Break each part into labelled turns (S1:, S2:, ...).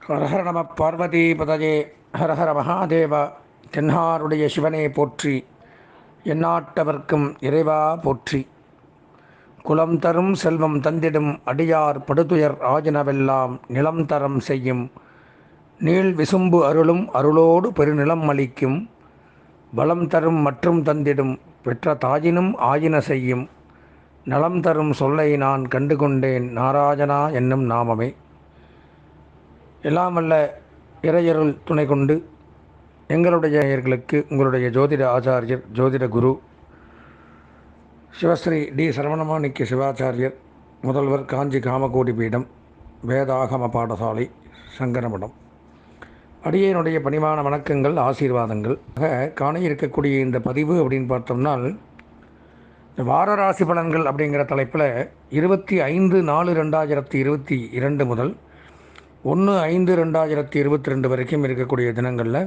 S1: ஹரஹர நம பார்வதி பதஜே ஹரஹர மகாதேவா. தென்னாருடைய சிவனே போற்றி, எந்நாட்டவர்க்கும் இறைவா போற்றி. குலம் தரும் செல்வம் தந்திடும் அடியார் படுதுயர் ஆஜனவெல்லாம் நிலம் தரம் செய்யும் நீள் விசும்பு அருளும் அருளோடு பெருநிலம் அளிக்கும் வளம் தரும் மற்றும் தந்திடும் பெற்ற தாயினும் ஆயின செய்யும் நலம் தரும் சொல்லை நான் கண்டுகொண்டேன் நாராயணா என்னும் நாமமே. எல்லாம் வல்ல இறையருள் துணை கொண்டு எங்களுடைய நேயர்களுக்கு உங்களுடைய ஜோதிட ஆச்சாரியர் ஜோதிட குரு சிவஸ்ரீ டி சரவணமாணிக்க சிவாச்சாரியர், முதல்வர், காஞ்சி காமகோடி பீடம், வேதாகம பாடசாலை, சங்கரமடம். அடியனுடைய பணிவான வணக்கங்கள், ஆசீர்வாதங்கள். காண இருக்கக்கூடிய இந்த பதிவு அப்படின்னு பார்த்தோம்னால், வார ராசி பலன்கள் அப்படிங்கிற தலைப்பில் 25/4/2022 முதல் 1/5/2022 வரைக்கும் இருக்கக்கூடிய தினங்களில்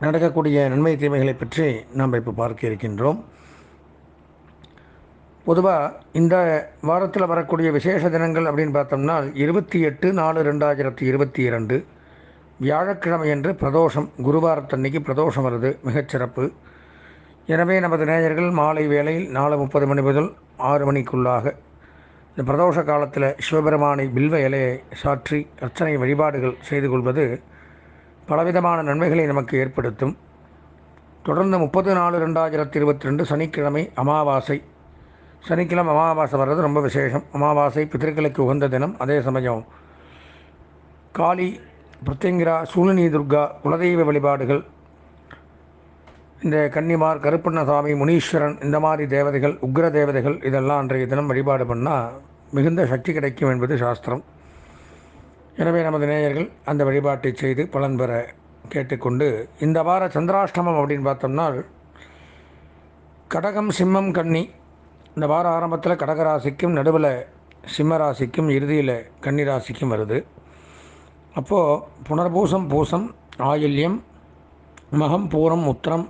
S1: நடக்கக்கூடிய நன்மை தீமைகளை பற்றி நாம் இப்போ பார்க்க இருக்கின்றோம். பொதுவாக இந்த வாரத்தில் வரக்கூடிய விசேஷ தினங்கள் அப்படின்னு பார்த்தோம்னா 28/4/2022 வியாழக்கிழமை என்று பிரதோஷம், குருவாரத்தன்னைக்கு பிரதோஷம் வருது, மிகச்சிறப்பு. எனவே நமது நேயர்கள் மாலை வேளையில் 4:30 மணி முதல் 6 மணிக்குள்ளாக இந்த பிரதோஷ காலத்தில் சிவபெருமானை பில்வ இலையை சாற்றி அர்ச்சனை வழிபாடுகள் செய்து கொள்வது பலவிதமான நன்மைகளை நமக்கு ஏற்படுத்தும். தொடர்ந்து 30/4/2022 சனிக்கிழமை அமாவாசை. சனிக்கிழமை அமாவாசை வர்றது ரொம்ப விசேஷம். அமாவாசை பித்திருக்களுக்கு உகந்த தினம். அதே சமயம் காளி, பிரத்யங்கிரா, சூலினி துர்கா குலதெய்வ வழிபாடுகள், இந்த கன்னிமார், கருப்பண்ணசாமி, முனீஸ்வரன், இந்த மாதிரி தேவதைகள், உக்ர தேவதைகள், இதெல்லாம் அன்றைய தினம் வழிபாடு பண்ணால் மிகுந்த சக்தி கிடைக்கும் என்பது சாஸ்திரம். எனவே நமது நேயர்கள் அந்த வழிபாட்டை செய்து பலன் பெற கேட்டுக்கொண்டு, இந்த வார சந்திராஷ்டமம் அப்படின்னு பார்த்தோம்னா கடகம், சிம்மம், கன்னி. இந்த வார ஆரம்பத்தில் கடகராசிக்கும், நடுவில் சிம்ம ராசிக்கும், இறுதியில் கன்னி ராசிக்கும் வருது. அப்போது புனர்பூசம், பூசம், ஆயில்யம், மகம், பூரம், உத்திரம்,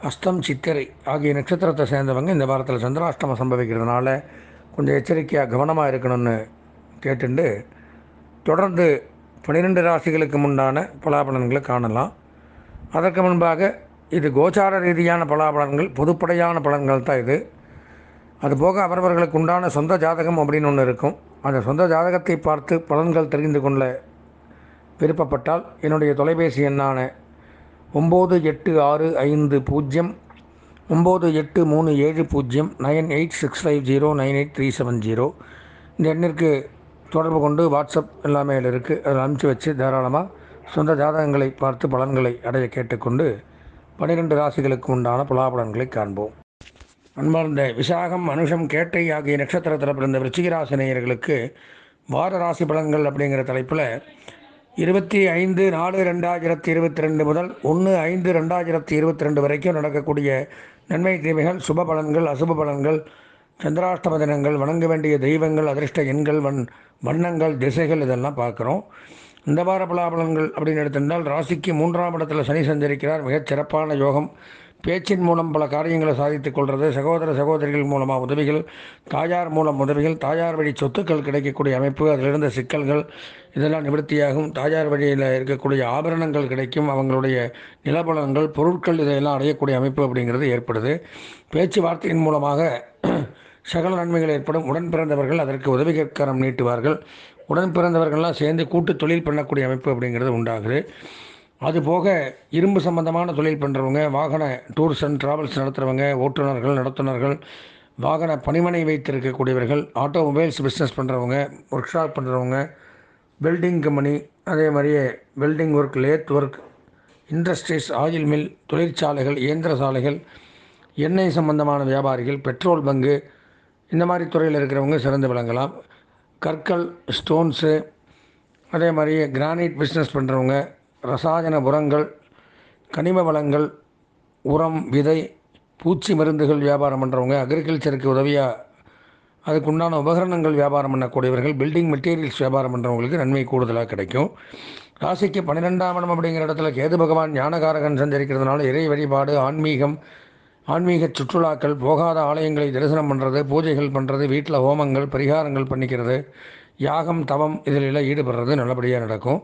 S1: அஸ்தம், சித்திரை ஆகிய நட்சத்திரத்தை சேர்ந்தவங்க இந்த வாரத்தில் சந்திராஷ்டமம் சம்பவிக்கிறதுனால கொஞ்சம் எச்சரிக்கையாக கவனமாக இருக்கணும்னு கேட்டுண்டு தொடர்ந்து 12 ராசிகளுக்கு முன்னான பலாபலன்களை காணலாம். அதற்கு முன்பாக இது கோச்சார ரீதியான பலாபலன்கள், பொதுப்படையான பலன்கள் தான் இது. அதுபோக அவரவர்களுக்கு உண்டான சொந்த ஜாதகம் அப்படின்னு ஒன்று இருக்கும். அந்த சொந்த ஜாதகத்தை பார்த்து பலன்கள் தெரிந்து கொள்ள விருப்பப்பட்டால் என்னுடைய தொலைபேசி எண்ணான 983837098650 இந்த எண்ணிற்கு தொடர்பு கொண்டு வாட்ஸ்அப் எல்லாமே இருக்குது, அதில் அனுப்பிச்சி வச்சு தாராளமாக சொந்த ஜாதகங்களை பார்த்து பலன்களை அடைய கேட்டுக்கொண்டு 12 ராசிகளுக்கு உண்டான பலாபலன்களை காண்போம். அன்பார்ந்த விசாகம், அனுஷம், கேட்டை ஆகிய நட்சத்திரத்தில் பிறந்த விருச்சிக ராசி நேயர்களுக்கு வார ராசி பலன்கள் அப்படிங்கிற தலைப்பில் 25/4/2022 முதல் 1/5/2022 வரைக்கும் நடக்கக்கூடிய நன்மை தீமைகள், சுப பலன்கள், அசுப பலன்கள், சந்திராஷ்டம தினங்கள், வணங்க வேண்டிய தெய்வங்கள், அதிர்ஷ்ட எண்கள், வண்ணங்கள், திசைகள், இதெல்லாம் பார்க்குறோம். இந்த வார பலாபலன்கள் அப்படின்னு எடுத்திருந்தால் ராசிக்கு 3ஆம் இடத்துல சனி சஞ்சரிக்கிறார். மிகச் சிறப்பான யோகம். பேச்சின் மூலம் பல காரியங்களை சாதித்துக் கொள்வது, சகோதர சகோதரிகள் மூலமாக உதவிகள், தாயார் மூலம் உதவிகள், தாயார் வழி சொத்துக்கள் கிடைக்கக்கூடிய அமைப்பு, அதிலிருந்த சிக்கல்கள் இதெல்லாம் நிவர்த்தியாகும். தாயார் வழியில் இருக்கக்கூடிய ஆபரணங்கள் கிடைக்கும். அவங்களுடைய நிலபலன்கள், பொருட்கள் இதையெல்லாம் அடையக்கூடிய அமைப்பு அப்படிங்கிறது ஏற்படுது. பேச்சுவார்த்தையின் மூலமாக சகல நன்மைகள் ஏற்படும். உடன் பிறந்தவர்கள் அதற்கு உதவி கரம் நீட்டுவார்கள். உடன் பிறந்தவர்கள்லாம் சேர்ந்து கூட்டு தொழில் பண்ணக்கூடிய அமைப்பு அப்படிங்கிறது உண்டாகுது. அதுபோக இரும்பு சம்பந்தமான தொழில் பண்ணுறவங்க, வாகன டூர்ஸ் அண்ட் ட்ராவல்ஸ் நடத்துகிறவங்க, ஓட்டுநர்கள், நடத்துனர்கள், வாகன பணிமனை வைத்திருக்கக்கூடியவர்கள், ஆட்டோமொபைல்ஸ் பிஸ்னஸ் பண்ணுறவங்க, ஒர்க் ஷாப் பண்ணுறவங்க, வெல்டிங் கம்பெனி, அதே மாதிரியே welding work, lathe work, industries, oil mill, தொழிற்சாலைகள், இயந்திர சாலைகள், எண்ணெய் சம்பந்தமான வியாபாரிகள், பெட்ரோல் பங்கு, இந்த மாதிரி துறையில் இருக்கிறவங்க சிறந்து விளங்கலாம். கற்கள், ஸ்டோன்ஸு, அதே மாதிரியே கிரானைட் பிஸ்னஸ் பண்ணுறவங்க, ரசாயன உரங்கள், கனிம வளங்கள், உரம், விதை, பூச்சி மருந்துகள் வியாபாரம் பண்ணுறவங்க, அக்ரிகல்ச்சருக்கு உதவியாக அதுக்குண்டான உபகரணங்கள் வியாபாரம் பண்ணக்கூடியவர்கள், பில்டிங் மெட்டீரியல்ஸ் வியாபாரம் பண்ணுறவங்களுக்கு நன்மை கூடுதலாக கிடைக்கும். ராசிக்கு 12ஆம் இடம் அப்படிங்கிற இடத்துல கேது பகவான் ஞானகாரகன் சஞ்சரிக்கிறதுனால இறை வழிபாடு, ஆன்மீகம் ஆன்மீக சுற்றுலாக்கள், போகாத ஆலயங்களை தரிசனம் பண்ணுறது, பூஜைகள் பண்ணுறது, வீட்டில் ஹோமங்கள் பரிகாரங்கள் பண்ணிக்கிறது, யாகம் தவம் இதில் எல்லாம் ஈடுபடுறது நல்லபடியாக நடக்கும்.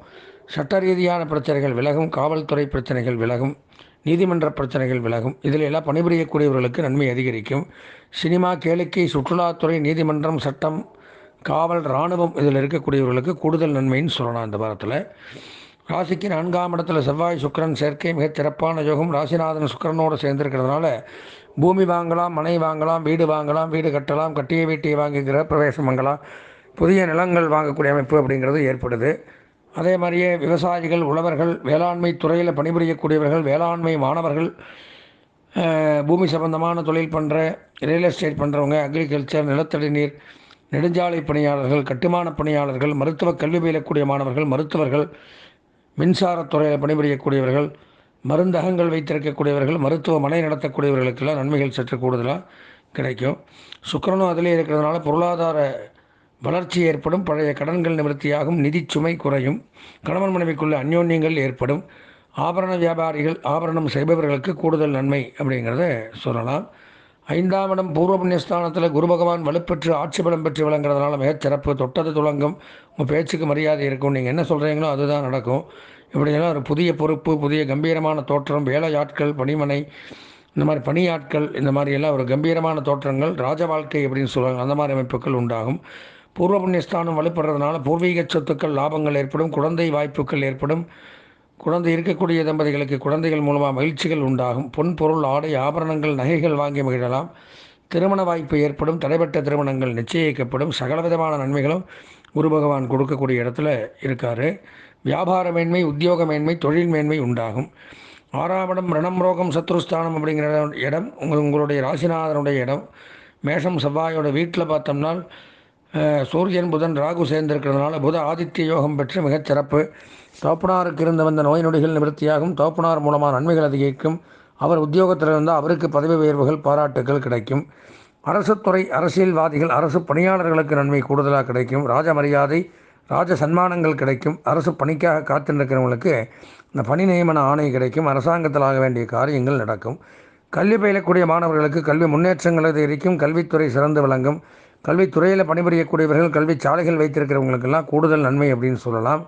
S1: சட்ட ரீதியான பிரச்சனைகள் விலகும், காவல்துறை பிரச்சனைகள் விலகும், நீதிமன்ற பிரச்சனைகள் விலகும். இதில் எல்லாம் பணிபுரியக்கூடியவர்களுக்கு நன்மை அதிகரிக்கும். சினிமா, கேளிக்கை, சுற்றுலாத்துறை, நீதிமன்றம், சட்டம், காவல், இராணுவம் இதில் இருக்கக்கூடியவர்களுக்கு கூடுதல் நன்மைன்னு சொல்லலாம். இந்த வாரத்தில் ராசிக்கு 4ஆம் இடத்துல செவ்வாய் சுக்கிரன் சேர்க்கை மிகச் சிறப்பான யோகம். ராசிநாதன் சுக்கிரனோடு சேர்ந்திருக்கிறதுனால பூமி வாங்கலாம், மனை வாங்கலாம், வீடு வாங்கலாம், வீடு கட்டலாம், கட்டிய வீட்டை வாங்கி கிரகப்பிரவேசம் வாங்கலாம், புதிய நிலங்கள் வாங்கக்கூடிய அமைப்பு அப்படிங்கிறது ஏற்படுது. அதே மாதிரியே விவசாயிகள், உழவர்கள், வேளாண்மை துறையில் பணிபுரியக்கூடியவர்கள், வேளாண்மை மாணவர்கள், பூமி சம்பந்தமான தொழில் பண்ணுற, ரியல் எஸ்டேட் பண்ணுறவங்க, அக்ரிகல்ச்சர், நிலத்தடி நீர், நெடுஞ்சாலை பணியாளர்கள், கட்டுமான பணியாளர்கள், மருத்துவ கல்வி பயிலக்கூடிய மாணவர்கள், மருத்துவர்கள், மின்சாரத்துறையில் பணிபுரியக்கூடியவர்கள், மருந்தகங்கள் வைத்திருக்கக்கூடியவர்கள், மருத்துவமனை நடத்தக்கூடியவர்களுக்கெல்லாம் நன்மைகள் சற்று கூடுதலாக கிடைக்கும். சுக்கிரனும் அதிலே இருக்கிறதுனால பொருளாதார வளர்ச்சி ஏற்படும், பழைய கடன்கள் நிவர்த்தியாகும், நிதிச்சுமை குறையும், கணவன் மனைவிக்குள்ள அந்யோன்யங்கள் ஏற்படும். ஆபரண வியாபாரிகள், ஆபரணம் செய்பவர்களுக்கு கூடுதல் நன்மை அப்படிங்கிறத சொல்லலாம். 5ஆம் இடம் பூர்வ புண்ணியஸ்தானத்தில் குரு பகவான் வலுப்பெற்று ஆட்சி பலம் பெற்று விளங்குறதுனால மிகச்சிறப்பு. தொட்டது துளங்கும், உங்கள் பேச்சுக்கு மரியாதை இருக்கும், நீங்கள் என்ன சொல்கிறீங்களோ அதுதான் நடக்கும். இப்படியெல்லாம் ஒரு புதிய பொறுப்பு, புதிய கம்பீரமான தோற்றம், வேலையாட்கள், பணிமனை, இந்த மாதிரி பணியாட்கள், இந்த மாதிரியெல்லாம் ஒரு கம்பீரமான தோற்றங்கள், ராஜ வாழ்க்கை அப்படின்னு சொல்லுவாங்க, அந்த மாதிரி அமைப்புகள் உண்டாகும். பூர்வ புண்ணியஸ்தானம் வலுப்படுறதுனால பூர்வீக சொத்துக்கள் லாபங்கள் ஏற்படும், குழந்தை வாய்ப்புகள் ஏற்படும். குழந்தை இருக்கக்கூடிய தம்பதிகளுக்கு குழந்தைகள் மூலமாக மகிழ்ச்சிகள் உண்டாகும். பொன் பொருள், ஆடை, ஆபரணங்கள், நகைகள் வாங்கி மகிழலாம். திருமண வாய்ப்பு ஏற்படும், தடைப்பட்ட திருமணங்கள் நிச்சயிக்கப்படும். சகலவிதமான நன்மைகளும் குரு பகவான் கொடுக்கக்கூடிய இடத்துல இருக்கார். வியாபார மேன்மை, உத்தியோக மேன்மை, தொழில் மேன்மை உண்டாகும். 6ஆம் இடம் ரணம், ரோகம், சத்ருஸ்தானம் அப்படிங்கிற இடம் உங்களுடைய ராசிநாதனுடைய இடம். மேஷம் செவ்வாயோட வீட்டில் பார்த்தோம்னா சூரியன், புதன், ராகு சேர்ந்திருக்கிறதுனால புத ஆதித்ய யோகம் பெற்று மிகச்சிறப்பு. தோப்பனாருக்கு இருந்து வந்த நோய் நொடிகள் நிவர்த்தியாகும். தோப்பனார் மூலமாக நன்மைகள் அதிகரிக்கும். அவர் உத்தியோகத்தில் இருந்தால் அவருக்கு பதவி உயர்வுகள், பாராட்டுகள் கிடைக்கும். அரசுத்துறை, அரசியல்வாதிகள், அரசு பணியாளர்களுக்கு நன்மை கூடுதலாக கிடைக்கும். ராஜ மரியாதை, ராஜ சன்மானங்கள் கிடைக்கும். அரசு பணிக்காக காத்திருக்கிறவங்களுக்கு இந்த பணி நியமன ஆணை கிடைக்கும். அரசாங்கத்தில் ஆக வேண்டிய காரியங்கள் நடக்கும். கல்வி பயிலக்கூடிய மாணவர்களுக்கு கல்வி முன்னேற்றங்கள் அதிகரிக்கும். கல்வித்துறை சிறந்து விளங்கும். கல்வித்துறையில் பணிபுரியக்கூடியவர்கள், கல்வி சாலைகள் வைத்திருக்கிறவங்களுக்கெல்லாம் கூடுதல் நன்மை அப்படின்னு சொல்லலாம்.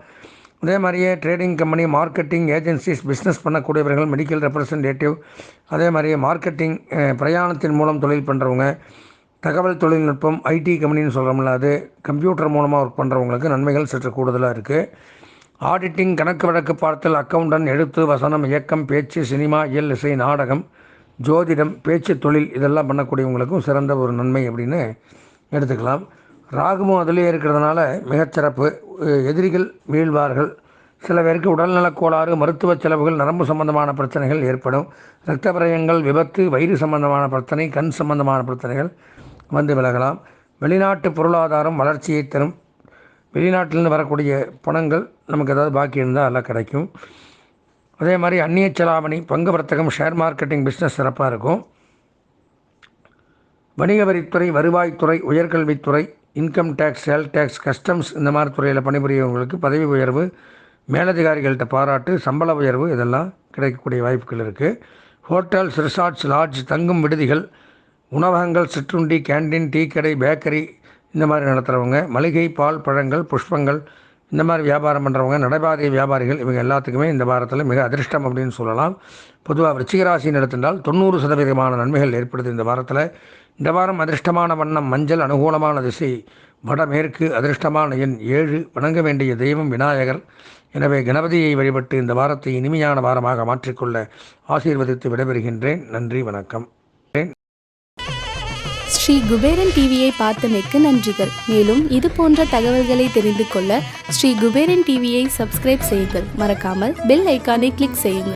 S1: அதே மாதிரியே trading company, marketing agencies, business பண்ணக்கூடியவர்கள், மெடிக்கல் ரெப்ரசன்டேட்டிவ், அதே மாதிரியே மார்க்கெட்டிங், பிரயாணத்தின் மூலம் தொழில் பண்ணுறவங்க, தகவல் தொழில்நுட்பம், ஐடி கம்பெனின்னு சொல்கிறோம்ல, அது கம்ப்யூட்டர் மூலமாக ஒர்க் பண்ணுறவங்களுக்கு நன்மைகள் சற்று கூடுதலாக இருக்குது. ஆடிட்டிங், கணக்கு வழக்கு பார்த்தல், அக்கௌண்டன்ட், எழுத்து, வசனம், இயக்கம், பேச்சு, சினிமா, இயல், இசை, நாடகம், ஜோதிடம், பேச்சு தொழில் இதெல்லாம் பண்ணக்கூடியவங்களுக்கும் சிறந்த ஒரு நன்மை அப்படின்னு எடுத்துக்கலாம். ராகுவும் அதிலே இருக்கிறதுனால மிகச்சிறப்பு. எதிரிகள் வீழ்வார்கள். சில பேருக்கு உடல்நலக் கோளாறு, மருத்துவ செலவுகள், நரம்பு சம்பந்தமான பிரச்சனைகள் ஏற்படும். இரத்த விரயங்கள், விபத்து, வயிறு சம்பந்தமான பிரச்சனை, கண் சம்பந்தமான பிரச்சனைகள் வந்து விலகலாம். வெளிநாட்டு பொருளாதாரம் வளர்ச்சியை தரும். வெளிநாட்டிலிருந்து வரக்கூடிய பணங்கள் நமக்கு ஏதாவது பாக்கி இருந்தால் எல்லாம் கிடைக்கும். அதே மாதிரி அந்நிய செலாவணி, பங்கு வர்த்தகம், ஷேர் மார்க்கெட்டிங் பிஸ்னஸ் சிறப்பாக இருக்கும். வணிக வரித்துறை, வருவாய்த்துறை, உயர்கல்வித்துறை, income tax, sale tax, customs இந்த மாதிரி துறையில் பணிபுரியவங்களுக்கு பதவி உயர்வு, மேலதிகாரிகள்கிட்ட பாராட்டு, சம்பள உயர்வு இதெல்லாம் கிடைக்கக்கூடிய வாய்ப்புகள் இருக்குது. ஹோட்டல்ஸ், ரிசார்ட்ஸ், லாட்ஜ், தங்கும் விடுதிகள், உணவகங்கள், சிற்றுண்டி, கேண்டீன், டீ கடை, பேக்கரி இந்த மாதிரி நடத்துகிறவங்க, மளிகை, பால், பழங்கள், புஷ்பங்கள் இந்த மாதிரி வியாபாரம் பண்ணுறவங்க, நடைபாதை வியாபாரிகள், இவங்க எல்லாத்துக்குமே இந்த வாரத்தில் மிக அதிர்ஷ்டம் அப்படின்னு சொல்லலாம். பொதுவாக விருச்சிகராசின்னு எடுத்துட்டால் 90% நன்மைகள் ஏற்படுது இந்த வாரத்தில். இந்த வாரம் அதிர்ஷ்டமான வண்ணம் மஞ்சள், அனுகூலமான திசை வடமேற்கு, அதிர்ஷ்டமான எண் 7, வணங்க வேண்டிய தெய்வம் விநாயகர். எனவே கணபதியை வழிபட்டு இந்த வாரத்தை இனிமையான வாரமாக மாற்றிக்கொள்ள ஆசீர்வதித்து விடைபெறுகின்றேன். நன்றி, வணக்கம்.
S2: ஸ்ரீ குபேரன் டிவியை பார்த்தமைக்கு நன்றிகள். மேலும் இது போன்ற தகவல்களை தெரிந்து கொள்ள ஸ்ரீ குபேரன் டிவியை சப்ஸ்கிரைப் செய்யுங்கள். மறக்காமல் பெல் ஐக்கானை கிளிக் செய்யுங்கள்.